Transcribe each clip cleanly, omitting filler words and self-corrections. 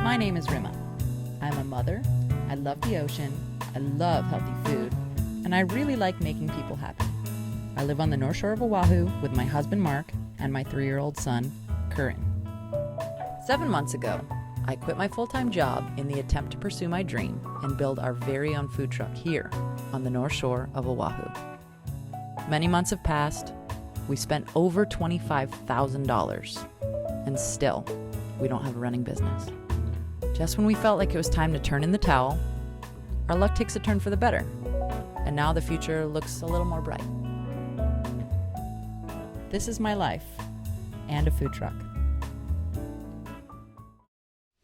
My name is Rima. I'm a mother, I love the ocean, I love healthy food, and I really like making people happy. I live on the North Shore of Oahu with my husband Mark and my 3-year-old son, Erin. 7 months ago, I quit my full-time job in the attempt to pursue my dream and build our very own food truck here on the North Shore of Oahu. Many months have passed. We spent over $25,000, and still, we don't have a running business. Just when we felt like it was time to turn in the towel, our luck takes a turn for the better, and now the future looks a little more bright. This is my life and a food truck.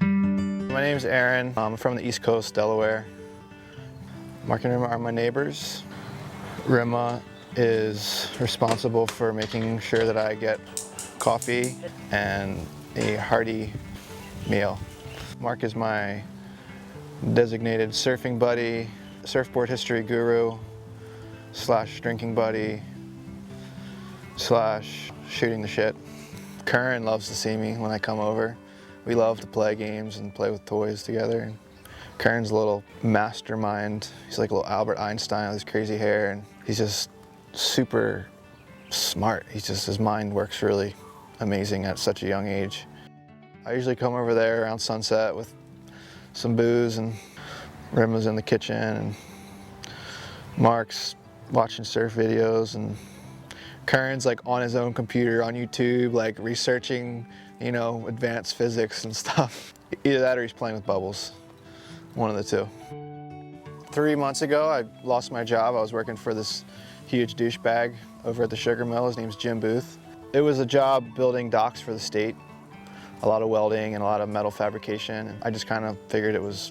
My name's Erin. I'm from the East Coast, Delaware. Mark and Rima are my neighbors. Rima is responsible for making sure that I get coffee and a hearty meal. Mark is my designated surfing buddy, surfboard history guru, / drinking buddy, / shooting the shit. Erin loves to see me when I come over. We love to play games and play with toys together. Erin's a little mastermind. He's like a little Albert Einstein with his crazy hair, and he's just super smart. His mind works really amazing at such a young age. I usually come over there around sunset with some booze, and Rima's in the kitchen, and Mark's watching surf videos, and Erin's like on his own computer on YouTube, like researching, advanced physics and stuff. Either that or he's playing with bubbles. One of the two. 3 months ago, I lost my job. I was working for this huge douchebag over at the sugar mill. His name's Jim Booth. It was a job building docks for the state. A lot of welding and a lot of metal fabrication. And I just kind of figured it was,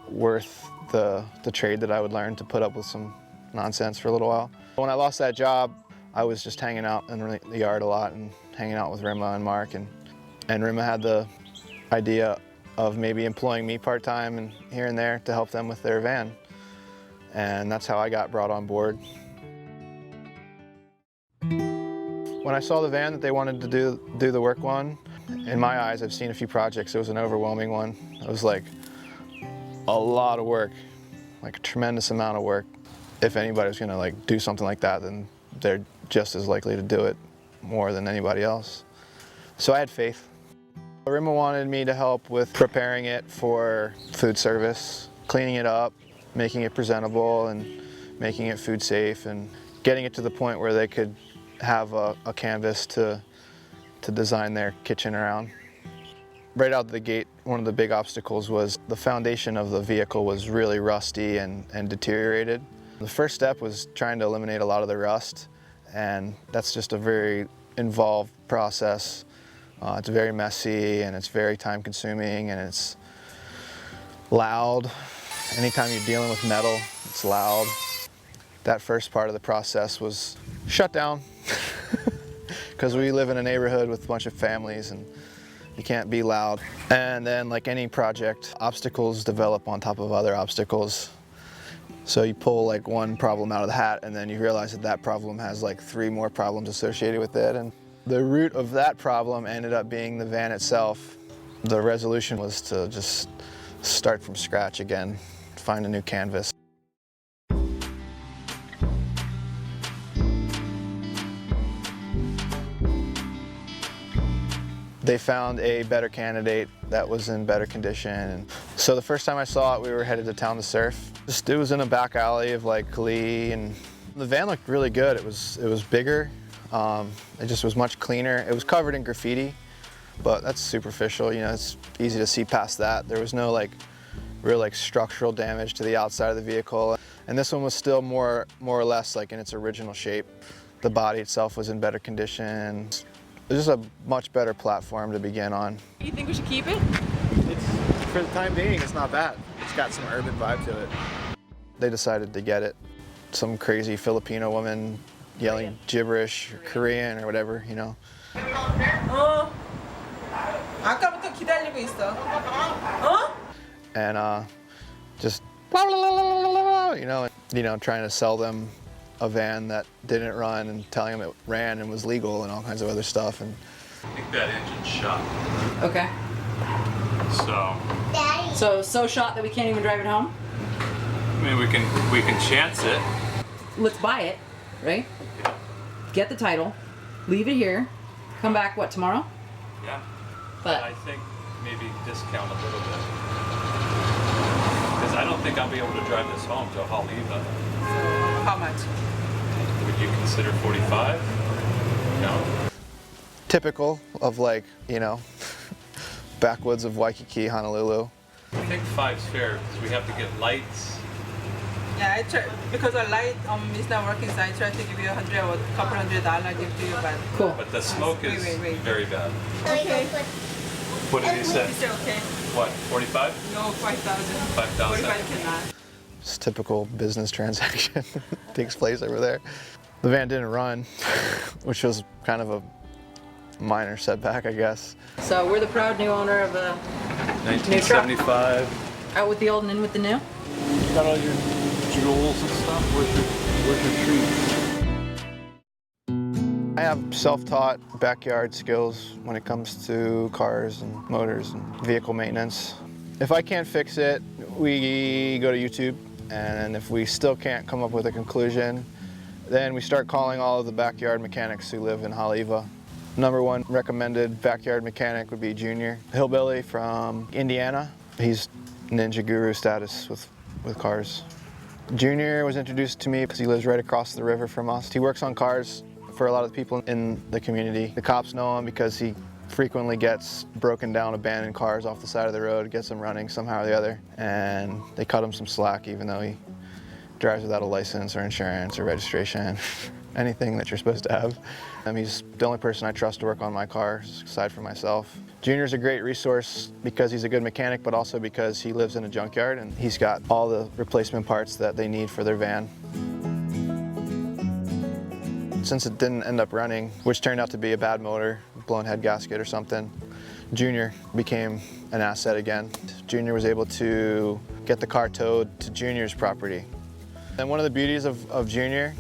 worth the trade that I would learn to put up with some nonsense for a little while. When I lost that job, I was just hanging out in the yard a lot and hanging out with Rima and Mark. And Rima had the idea of maybe employing me part-time and here and there to help them with their van. And that's how I got brought on board. When I saw the van that they wanted to do the work on, in my eyes, I've seen a few projects. It was an overwhelming one. It was like a lot of work, like a tremendous amount of work. If anybody was gonna do something like that, then they're just as likely to do it more than anybody else. So I had faith. Rima wanted me to help with preparing it for food service, cleaning it up, making it presentable, and making it food safe, and getting it to the point where they could have a canvas to design their kitchen around. Right out the gate, one of the big obstacles was the foundation of the vehicle was really rusty and deteriorated. The first step was trying to eliminate a lot of the rust, and that's just a very involved process. It's very messy, and it's very time-consuming, and it's loud. Anytime you're dealing with metal, it's loud. That first part of the process was shut down because we live in a neighborhood with a bunch of families, and you can't be loud. And then, like any project, obstacles develop on top of other obstacles. So you pull one problem out of the hat, and then you realize that problem has 3 more problems associated with it. And the root of that problem ended up being the van itself. The resolution was to just start from scratch again, find a new canvas. They found a better candidate that was in better condition. So the first time I saw it, we were headed to town to surf. It was in a back alley of Kali, and the van looked really good. It was bigger. It just was much cleaner. It was covered in graffiti, but that's superficial. It's easy to see past that. There was no real structural damage to the outside of the vehicle. And this one was still more or less in its original shape. The body itself was in better condition. It was just a much better platform to begin on. You think we should keep it? For the time being, it's not bad. It's got some urban vibe to it. They decided to get it. Some crazy Filipino woman yelling gibberish, or Korean, or whatever, 아까부터 기다리고 있어. And just trying to sell them a van that didn't run and telling them it ran and was legal and all kinds of other stuff. And I think that engine's shot. Okay. So shot that we can't even drive it home? I mean, we can chance it. Let's buy it, right? Yeah. Get the title, leave it here, come back, what, tomorrow? Yeah. But I think maybe discount a little bit. Because I don't think I'll be able to drive this home to Haleiwa. So how much? Would you consider 45? No? Typical of, like, you know, backwoods of Waikiki, Honolulu. I think 5's fair because we have to get lights. Yeah, I try because our light is not working, so I try to give you $100 or a couple $100 give to you, but cool. But the smoke is wait. very bad. okay. What did he say? Is it okay? What, 45? No, 5,000. 5,000? 45 cannot. It's a typical business transaction takes place over there. The van didn't run, which was kind of a minor setback, I guess. So we're the proud new owner of a 1975. out with the old and in with the new. You got all your jewels and stuff? Where's your tree? I have self-taught backyard skills when it comes to cars and motors and vehicle maintenance. If I can't fix it, we go to YouTube, and if we still can't come up with a conclusion, then we start calling all of the backyard mechanics who live in Haleiwa. Number one recommended backyard mechanic would be Junior, a hillbilly from Indiana. He's ninja guru status with cars. Junior was introduced to me because he lives right across the river from us. He works on cars for a lot of the people in the community. The cops know him because he frequently gets broken down abandoned cars off the side of the road, gets them running somehow or the other, and they cut him some slack even though he drives without a license or insurance or registration, anything that you're supposed to have. He's the only person I trust to work on my cars aside from myself. Junior's a great resource because he's a good mechanic, but also because he lives in a junkyard and he's got all the replacement parts that they need for their van. Since it didn't end up running, which turned out to be a bad motor, blown head gasket or something, Junior became an asset again. Junior was able to get the car towed to Junior's property. And one of the beauties of Junior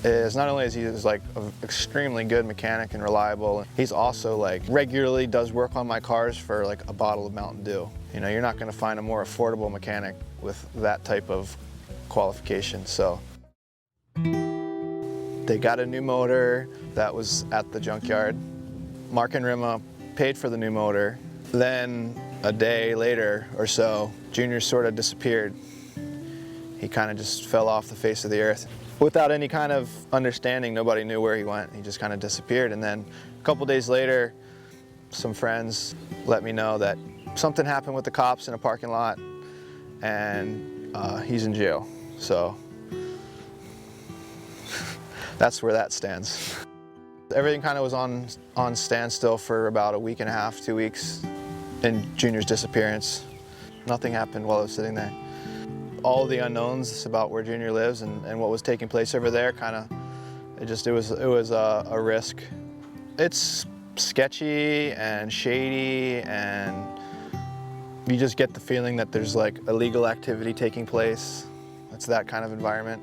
is not only is he like an extremely good mechanic and reliable, he's also like regularly does work on my cars for like a bottle of Mountain Dew. You know, you're not going to find a more affordable mechanic with that type of qualification. So they got a new motor that was at the junkyard. Mark and Rima paid for the new motor. Then a day later or so, Junior sort of disappeared. He kind of just fell off the face of the earth. Without any kind of understanding, nobody knew where he went. He just kind of disappeared. And then a couple days later, some friends let me know that something happened with the cops in a parking lot and he's in jail. So that's where that stands. Everything kind of was on standstill for about a week and a half, 2 weeks in Junior's disappearance. Nothing happened while I was sitting there. All the unknowns about where Junior lives and what was taking place over there it was a risk. It's sketchy and shady, and you just get the feeling that there's like illegal activity taking place. It's that kind of environment.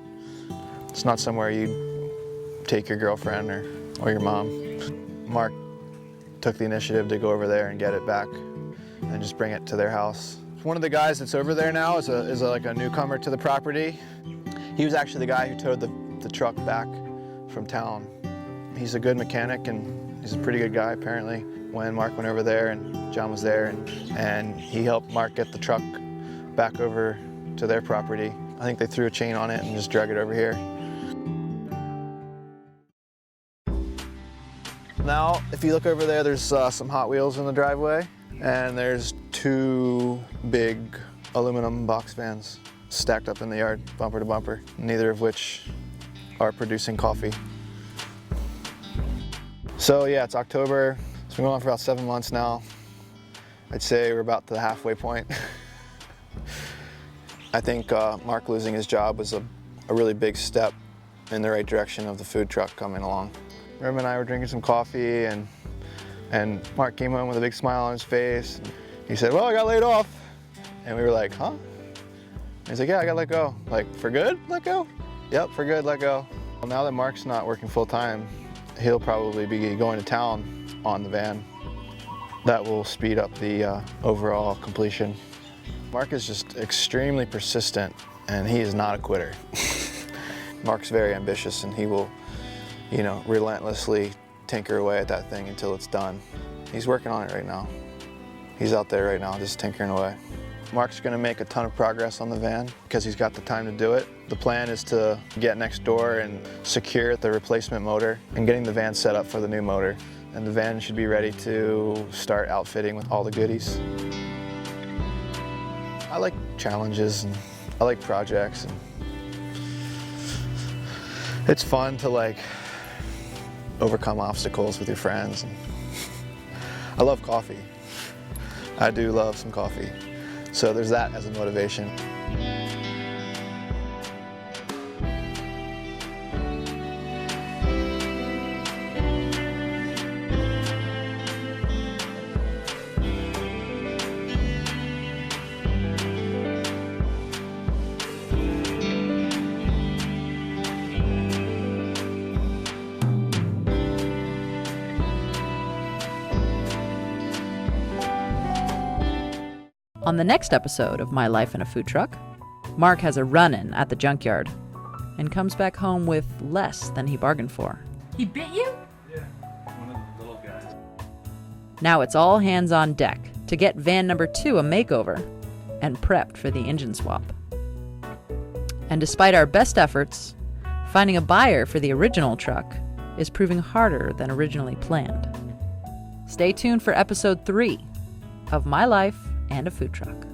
It's not somewhere you take your girlfriend or your mom. Mark took the initiative to go over there and get it back and just bring it to their house. One of the guys that's over there now is like a newcomer to the property. He was actually the guy who towed the truck back from town. He's a good mechanic and he's a pretty good guy apparently. When Mark went over there and John was there and he helped Mark get the truck back over to their property. I think they threw a chain on it and just drug it over here. Now, if you look over there, there's some Hot Wheels in the driveway. And there's 2 big aluminum box vans stacked up in the yard, bumper to bumper, neither of which are producing coffee. So yeah, it's October. It's been going on for about 7 months now. I'd say we're about to the halfway point. I think Mark losing his job was a really big step in the right direction of the food truck coming along. Rima and I were drinking some coffee and Mark came home with a big smile on his face. He said, well, I got laid off. And we were like, huh? He's like, yeah, I got let go. Like, for good, let go? Yep, for good, let go. Well, now that Mark's not working full time, he'll probably be going to town on the van. that will speed up the overall completion. Mark is just extremely persistent, and he is not a quitter. Mark's very ambitious, and he will, relentlessly tinker away at that thing until it's done. He's working on it right now. He's out there right now just tinkering away. Mark's going to make a ton of progress on the van because he's got the time to do it. The plan is to get next door and secure the replacement motor and getting the van set up for the new motor. And the van should be ready to start outfitting with all the goodies. I like challenges and I like projects. And it's fun to overcome obstacles with your friends. And I love coffee. I do love some coffee. So there's that as a motivation. On the next episode of My Life in a Food Truck, Mark has a run-in at the junkyard and comes back home with less than he bargained for. He bit you? Yeah, one of the little guys. Now it's all hands on deck to get van number 2 a makeover and prepped for the engine swap. And despite our best efforts, finding a buyer for the original truck is proving harder than originally planned. Stay tuned for episode 3 of My Life and a Food Truck.